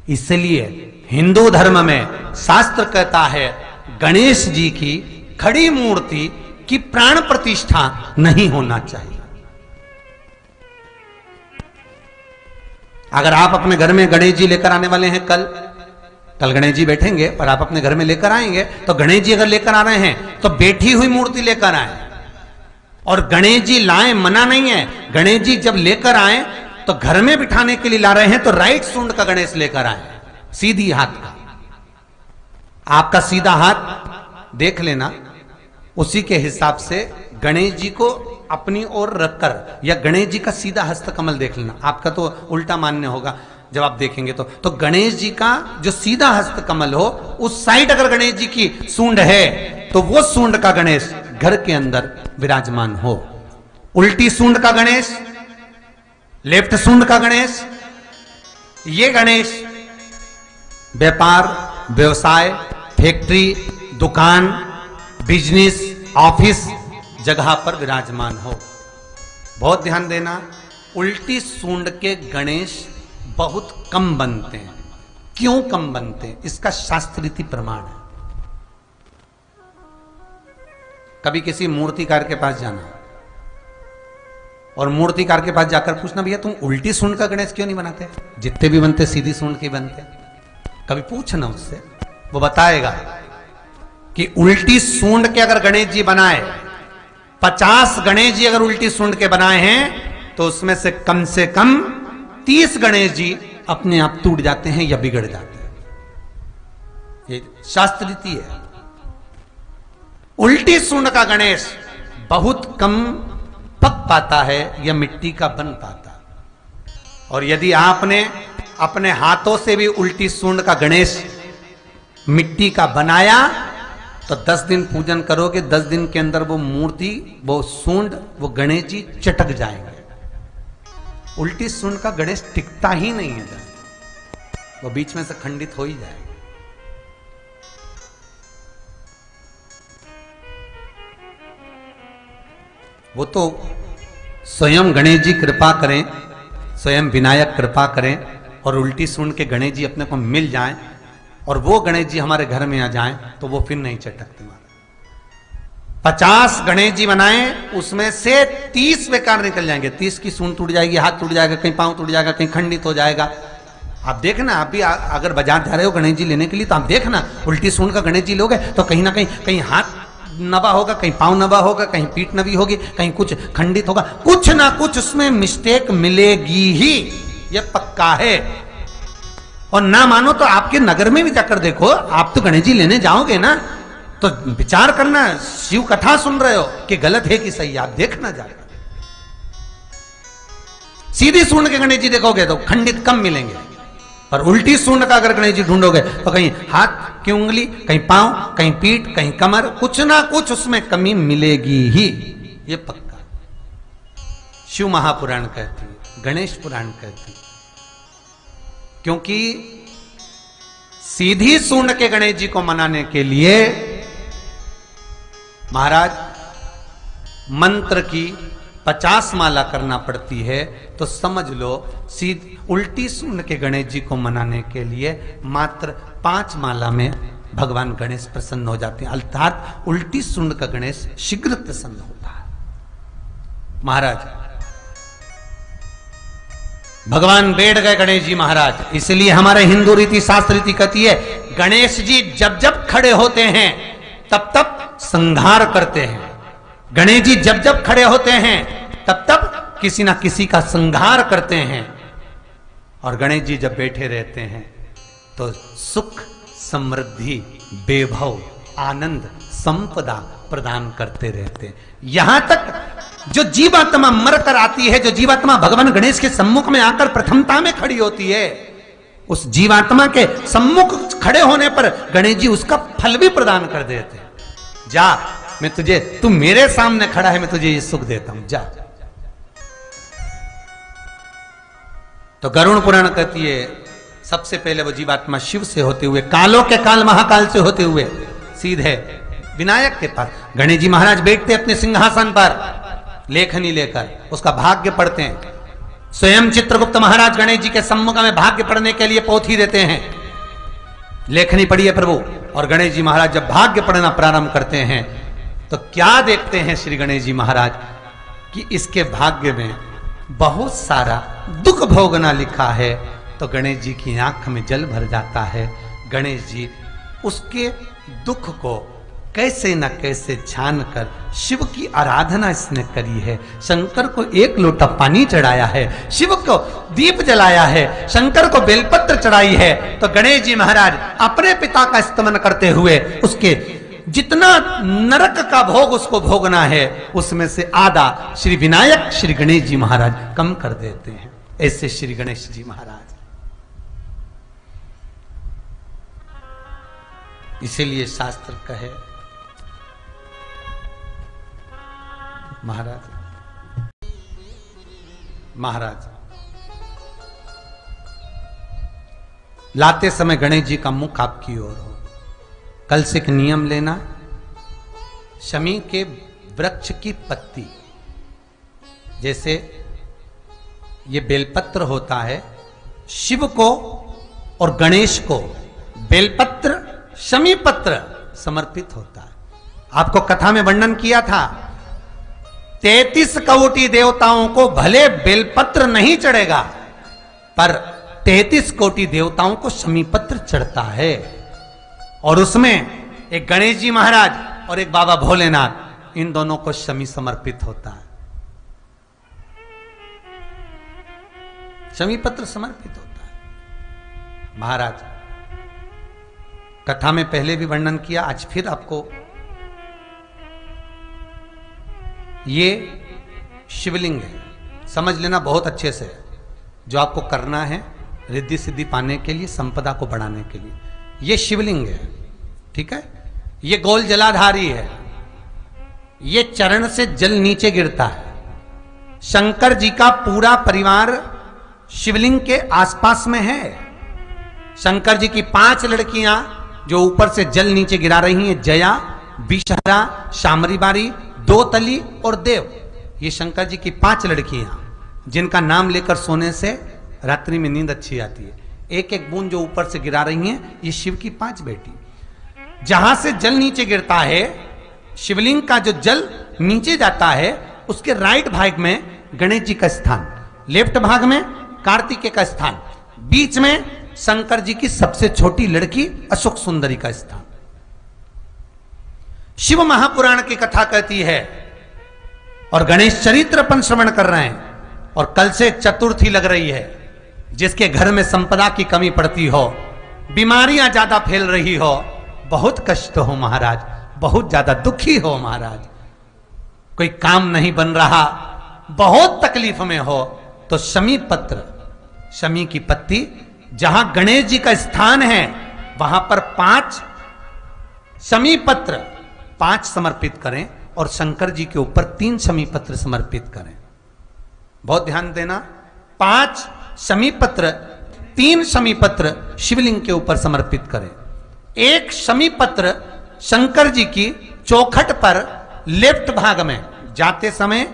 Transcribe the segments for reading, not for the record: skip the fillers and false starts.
इसलिए हिंदू धर्म में शास्त्र कहता है गणेश जी की खड़ी मूर्ति की प्राण प्रतिष्ठा नहीं होना चाहिए। अगर आप अपने घर में गणेश जी लेकर आने वाले हैं, कल गणेश जी बैठेंगे और आप अपने घर में लेकर आएंगे, तो गणेश जी अगर लेकर आ रहे हैं तो बैठी हुई मूर्ति लेकर आए। और गणेश जी लाएं मना नहीं है, गणेश जी जब लेकर आए तो घर में बिठाने के लिए ला रहे हैं तो राइट सूंड का गणेश लेकर आए, सीधी हाथ का। आपका सीधा हाथ देख लेना, उसी के हिसाब से गणेश जी को अपनी ओर रखकर, या गणेश जी का सीधा हस्त कमल देख लेना। आपका तो उल्टा मान्य होगा जब आप देखेंगे तो गणेश जी का जो सीधा हस्त कमल हो, उस साइड अगर गणेश जी की सूंड है तो वो सूंड का गणेश घर के अंदर विराजमान हो। उल्टी सूंड का गणेश, लेफ्ट सूंड का गणेश, ये गणेश व्यापार, व्यवसाय, फैक्ट्री, दुकान, बिजनेस, ऑफिस जगह पर विराजमान हो। बहुत ध्यान देना, उल्टी सूंड के गणेश बहुत कम बनते हैं। क्यों कम बनते हैं? इसका शास्त्रीय प्रमाण है। कभी किसी मूर्तिकार के पास जाना और मूर्तिकार के पास जाकर पूछना, भैया तुम उल्टी सूंड का गणेश क्यों नहीं बनाते? जितने भी बनते सीधी सूंड के बनते। कभी पूछना उससे, वो बताएगा कि उल्टी सूंड के अगर गणेश जी बनाए, 50 गणेश जी अगर उल्टी सूंड के बनाए हैं तो उसमें से कम 30 गणेश जी अपने आप टूट जाते हैं या बिगड़ जाते हैं। ये शास्त्रीय है। उल्टी सूंड का गणेश बहुत कम पक पाता है या मिट्टी का बन पाता है। और यदि आपने अपने हाथों से भी उल्टी सूंड का गणेश मिट्टी का बनाया तो 10 दिन पूजन करोगे, 10 दिन के अंदर वो मूर्ति, वो सूंड, वो गणेश जी चटक जाएंगे। उल्टी सूंड का गणेश टिकता ही नहीं है, वो बीच में से खंडित हो ही जाएगा। वो तो स्वयं गणेश जी कृपा करें, स्वयं विनायक कृपा करें और उल्टी सूंड के गणेश जी अपने को मिल जाएं और वो गणेश जी हमारे घर में आ जाएं तो वो फिर नहीं चटकते। 50 गणेश जी बनाए, उसमें से 30 बेकार निकल जाएंगे। 30 की सूंड टूट जाएगी, हाथ टूट जाएगा, कहीं पांव टूट जाएगा, कहीं खंडित हो जाएगा। आप देखना, आप भी अगर बाजार जा रहे हो गणेश जी लेने के लिए तो आप देखना, उल्टी सूंड का गणेश जी लोगे तो कहीं ना कहीं हाथ नबा होगा, कहीं पांव नबा होगा, कहीं पीठ नबी होगी, कहीं कुछ खंडित होगा, कुछ ना कुछ उसमें मिस्टेक मिलेगी ही, ये पक्का है। और ना मानो तो आपके नगर में भी जाकर देखो, आप तो गणेश जी लेने जाओगे ना तो विचार करना, शिव कथा सुन रहे हो कि गलत है कि सही, आप देखना जाकर। सीधी सूंड के गणेश जी देखोगे तो खंडित कम मिलेंगे, और उल्टी सूंड का अगर गणेश जी ढूंढोगे तो कहीं हाथ की उंगली, कहीं पांव, कहीं पीठ, कहीं कमर, कुछ ना कुछ उसमें कमी मिलेगी ही, ये पक्का। शिव महापुराण कहती है, गणेश पुराण कहती है, क्योंकि सीधी सूंड के गणेश जी को मनाने के लिए महाराज मंत्र की 50 माला करना पड़ती है। तो समझ लो उल्टी सूंड के गणेश जी को मनाने के लिए मात्र 5 माला में भगवान गणेश प्रसन्न हो जाते हैं, अर्थात उल्टी सूंड का गणेश शीघ्र प्रसन्न होता है। महाराज भगवान बैठ गए गणेश जी महाराज, इसलिए हमारे हिंदू रीति शास्त्र रीति कहती है गणेश जी जब जब खड़े होते हैं तब तब संहार करते हैं। गणेश जी जब जब खड़े होते हैं तब तब किसी ना किसी का संहार करते हैं। और गणेश जी जब बैठे रहते हैं तो सुख, समृद्धि, वैभव, आनंद, संपदा प्रदान करते रहते हैं। यहां तक जो जीवात्मा मर कर आती है, जो जीवात्मा भगवान गणेश के सम्मुख में आकर प्रथमता में खड़ी होती है, उस जीवात्मा के सम्मुख खड़े होने पर गणेश जी उसका फल भी प्रदान कर देते हैं। जा, मैं तुझे, तू मेरे सामने खड़ा है, मैं तुझे ये सुख देता हूं, जा। तो गरुड़ पुराण कहती है सबसे पहले वो जीवात्मा शिव से होते हुए, कालों के काल महाकाल से होते हुए सीधे विनायक के पास गणेश जी महाराज बैठते अपने सिंहासन पर लेखनी लेकर, उसका भाग्य पढ़ते हैं। स्वयं चित्रगुप्त महाराज गणेश जी के सम्मुख में भाग्य पढ़ने के लिए पोथी देते हैं, लेखनी पढ़ी है प्रभु। और गणेश जी महाराज जब भाग्य पढ़ना प्रारंभ करते हैं तो क्या देखते हैं श्री गणेश जी महाराज कि इसके भाग्य में बहुत सारा दुख भोगना लिखा है। तो गणेश जी की आंख में जल भर जाता है। गणेश जी उसके दुख को कैसे न कैसे छान कर शिव की आराधना इसने करी है। शंकर को एक लोटा पानी चढ़ाया है, शिव को दीप जलाया है, शंकर को बेलपत्र चढ़ाई है। तो गणेश जी महाराज अपने पिता का स्तमन करते हुए उसके जितना नरक का भोग उसको भोगना है उसमें से आधा श्री विनायक श्री गणेश जी महाराज कम कर देते हैं। ऐसे श्री गणेश जी महाराज, इसीलिए शास्त्र कहे महाराज लाते समय गणेश जी का मुख आपकी ओर हो। कल से एक नियम लेना, शमी के वृक्ष की पत्ती, जैसे ये बेलपत्र होता है, शिव को और गणेश को बेलपत्र शमी पत्र समर्पित होता है। आपको कथा में वर्णन किया था 33 कोटि देवताओं को भले बेलपत्र नहीं चढ़ेगा पर 33 कोटि देवताओं को शमी पत्र चढ़ता है। और उसमें एक गणेश जी महाराज और एक बाबा भोलेनाथ, इन दोनों को शमी समर्पित होता है, शमी पत्र समर्पित होता है। महाराज कथा में पहले भी वर्णन किया, आज फिर आपको, ये शिवलिंग है, समझ लेना बहुत अच्छे से, जो आपको करना है रिद्धि सिद्धि पाने के लिए, संपदा को बढ़ाने के लिए। ये शिवलिंग है, ठीक है। ये गोल जलाधारी है, ये चरण से जल नीचे गिरता है। शंकर जी का पूरा परिवार शिवलिंग के आसपास में है। शंकर जी की 5 लड़कियां जो ऊपर से जल नीचे गिरा रही हैं, जया, विषहरा, शामरीबारी, दो तली और देव, ये शंकर जी की 5 लड़कियां जिनका नाम लेकर सोने से रात्रि में नींद अच्छी आती है। एक एक बूंद जो ऊपर से गिरा रही हैं, ये शिव की 5 बेटी। जहां से जल नीचे गिरता है, शिवलिंग का जो जल नीचे जाता है, उसके राइट भाग में गणेश जी का स्थान, लेफ्ट भाग में कार्तिकेय का स्थान, बीच में शंकर जी की सबसे छोटी लड़की अशोक सुंदरी का स्थान। शिव महापुराण की कथा कहती है और गणेश चरित्र अपन श्रवण कर रहे हैं। और कल से चतुर्थी लग रही है, जिसके घर में संपदा की कमी पड़ती हो, बीमारियां ज्यादा फैल रही हो, बहुत कष्ट हो महाराज, बहुत ज्यादा दुखी हो महाराज, कोई काम नहीं बन रहा, बहुत तकलीफ में हो, तो शमी पत्र, शमी की पत्ती, जहां गणेश जी का स्थान है वहां पर 5 शमी पत्र 5 समर्पित करें और शंकर जी के ऊपर 3 शमी पत्र समर्पित करें। बहुत ध्यान देना, 5 शमी पत्र, 3 शमी पत्र शिवलिंग के ऊपर समर्पित करें। एक शमी पत्र शंकर जी की चौखट पर लेफ्ट भाग में, जाते समय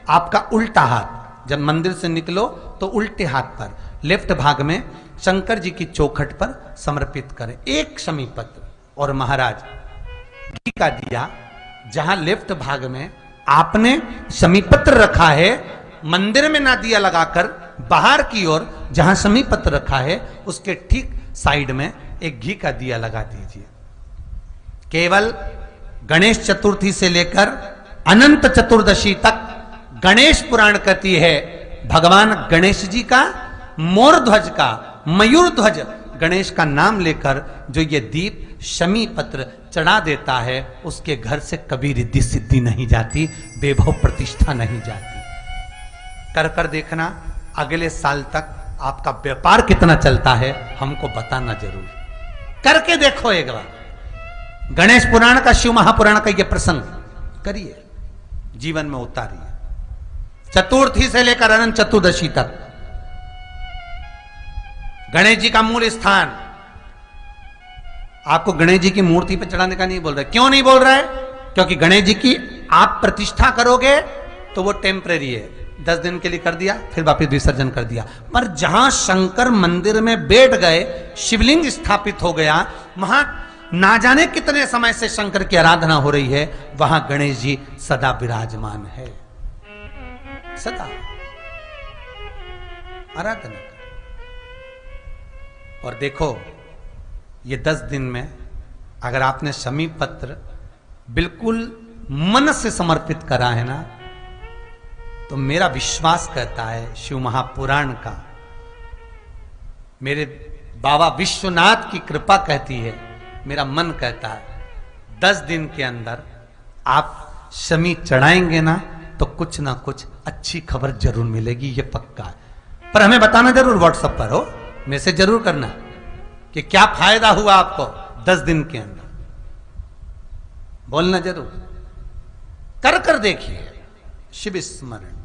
आपका उल्टा हाथ, जब मंदिर से निकलो तो उल्टे हाथ पर लेफ्ट भाग में शंकर जी की चौखट पर समर्पित करें एक शमी पत्र। और महाराज घी का दिया जहां लेफ्ट भाग में आपने शमी पत्र रखा है, मंदिर में ना दिया लगाकर बाहर की ओर जहां शमी पत्र रखा है उसके ठीक साइड में एक घी का दिया लगा दीजिए। केवल गणेश चतुर्थी से लेकर अनंत चतुर्दशी तक गणेश पुराण कहती है भगवान गणेश जी का, मोर ध्वज का, मयूर ध्वज गणेश का नाम लेकर जो ये दीप शमी पत्र चढ़ा देता है, उसके घर से कभी रिद्धि सिद्धि नहीं जाती, वैभव प्रतिष्ठा नहीं जाती। कर कर देखना, अगले साल तक आपका व्यापार कितना चलता है हमको बताना जरूर, करके देखो एक बार। गणेश पुराण का, शिव महापुराण का ये प्रसंग करिए, जीवन में उतारिए, चतुर्थी से लेकर अनंत चतुर्दशी तक। गणेश जी का मूल स्थान, आपको गणेश जी की मूर्ति पर चढ़ाने का नहीं बोल रहा है। क्यों नहीं बोल रहा है? क्योंकि गणेश जी की आप प्रतिष्ठा करोगे तो वो टेम्परेरी है, 10 दिन के लिए कर दिया, फिर वापस विसर्जन कर दिया। पर जहां शंकर मंदिर में बैठ गए, शिवलिंग स्थापित हो गया, वहां ना जाने कितने समय से शंकर की आराधना हो रही है, वहां गणेश जी सदा विराजमान है, सदा आराधना कर। और देखो ये 10 दिन में अगर आपने शमी पत्र बिल्कुल मन से समर्पित करा है ना, तो मेरा विश्वास कहता है, शिव महापुराण का, मेरे बाबा विश्वनाथ की कृपा कहती है, मेरा मन कहता है, 10 दिन के अंदर आप शमी चढ़ाएंगे ना तो कुछ ना कुछ अच्छी खबर जरूर मिलेगी, ये पक्का है। पर हमें बताना जरूर, व्हाट्सएप पर हो, मैसेज जरूर करना कि क्या फायदा हुआ आपको 10 दिन के अंदर, बोलना जरूर, कर देखिए। शिव स्मरण,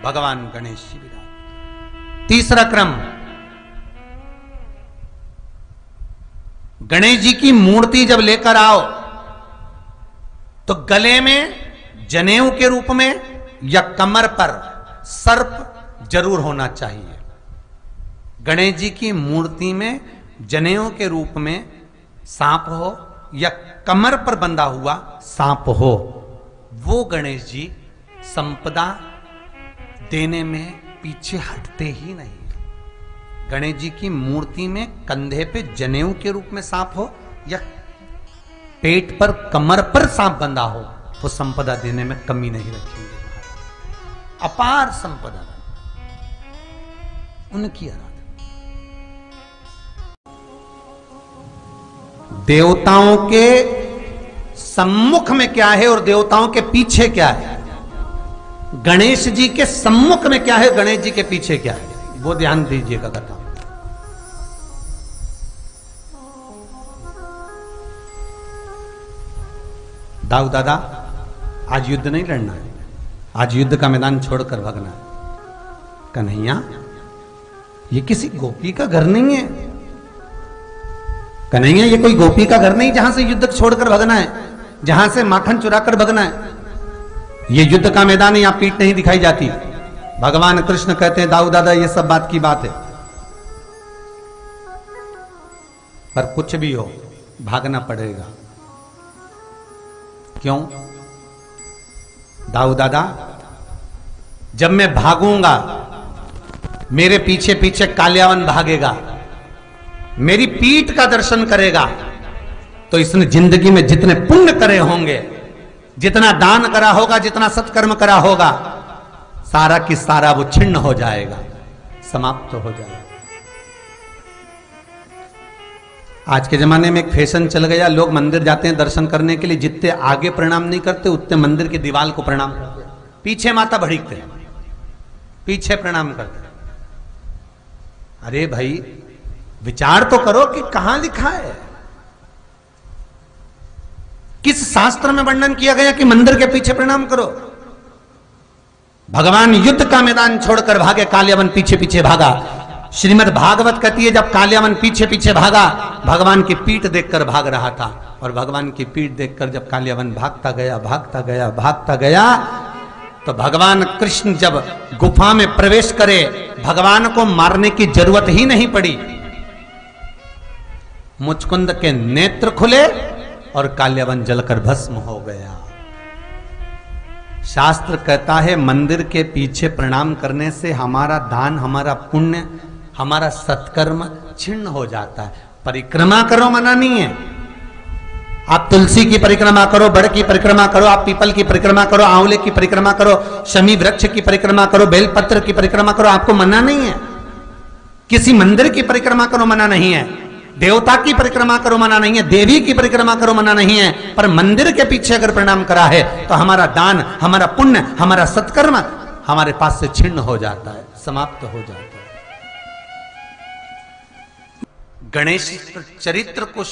भगवान गणेश जी विराज। तीसरा क्रम, गणेश जी की मूर्ति जब लेकर आओ तो गले में जनेऊ के रूप में या कमर पर सर्प जरूर होना चाहिए। गणेश जी की मूर्ति में जनेऊ के रूप में सांप हो या कमर पर बंधा हुआ सांप हो, वो गणेश जी संपदा देने में पीछे हटते ही नहीं। गणेश जी की मूर्ति में कंधे पे जनेऊ के रूप में सांप हो या पेट पर कमर पर सांप बंधा हो, वो संपदा देने में कमी नहीं रखेंगे। अपार संपदा उनकी आराधना। देवताओं के सम्मुख में क्या है और देवताओं के पीछे क्या है, गणेश जी के सम्मुख में क्या है, गणेश जी के पीछे क्या है, वो ध्यान दीजिएगा कथा। दाऊ दादा, आज युद्ध नहीं लड़ना है, आज युद्ध का मैदान छोड़कर भागना है। कन्हैया, ये किसी गोपी का घर नहीं है। कन्हैया, ये कोई गोपी का घर नहीं जहां से युद्ध छोड़कर भागना है, जहां से माखन चुराकर भागना है। ये युद्ध का मैदान है, यहां पीठ नहीं दिखाई जाती। भगवान कृष्ण कहते हैं, दाऊ दादा, ये सब बात की बात है, पर कुछ भी हो भागना पड़ेगा। क्यों दाऊ दादा? जब मैं भागूंगा मेरे पीछे पीछे कालियावन भागेगा, मेरी पीठ का दर्शन करेगा, तो इसने जिंदगी में जितने पुण्य करे होंगे, जितना दान करा होगा, जितना सत्कर्म करा होगा, सारा की सारा वो छिन्न हो जाएगा, समाप्त हो जाएगा। आज के जमाने में एक फैशन चल गया, लोग मंदिर जाते हैं दर्शन करने के लिए, जितने आगे प्रणाम नहीं करते उतने मंदिर की दीवार को प्रणाम करते, पीछे माथा भड़कते, पीछे प्रणाम करते। अरे भाई, विचार तो करो कि कहां लिखा है, किस शास्त्र में वर्णन किया गया कि मंदिर के पीछे प्रणाम करो। भगवान युद्ध का मैदान छोड़कर भागे, कालियावन पीछे पीछे भागा। श्रीमद् भागवत कहती है, जब कालियावन पीछे पीछे भागा, भगवान की पीठ देखकर भाग रहा था, और भगवान की पीठ देखकर जब कालियावन भागता गया भागता गया भागता गया, तो भगवान कृष्ण जब गुफा में प्रवेश करे, भगवान को मारने की जरूरत ही नहीं पड़ी। मुचकुंद के नेत्र खुले और कालियावन जलकर भस्म हो गया। शास्त्र कहता है, मंदिर के पीछे प्रणाम करने से हमारा दान, हमारा पुण्य, हमारा सत्कर्म छिन्न हो जाता है। परिक्रमा करो मना नहीं है, आप तुलसी की परिक्रमा करो, बड़ की परिक्रमा करो, आप पीपल की परिक्रमा करो, आंवले की परिक्रमा करो, शमी वृक्ष की परिक्रमा करो, बेलपत्र की परिक्रमा करो, आपको मना नहीं है। किसी मंदिर की परिक्रमा करो मना नहीं है, देवता की परिक्रमा करो मना नहीं है, देवी की परिक्रमा करो मना नहीं है, पर मंदिर के पीछे अगर प्रणाम करा है तो हमारा दान, हमारा पुण्य, हमारा सत्कर्म हमारे पास से छिन्न हो जाता है, समाप्त हो जाता है। गणेश चरित्र को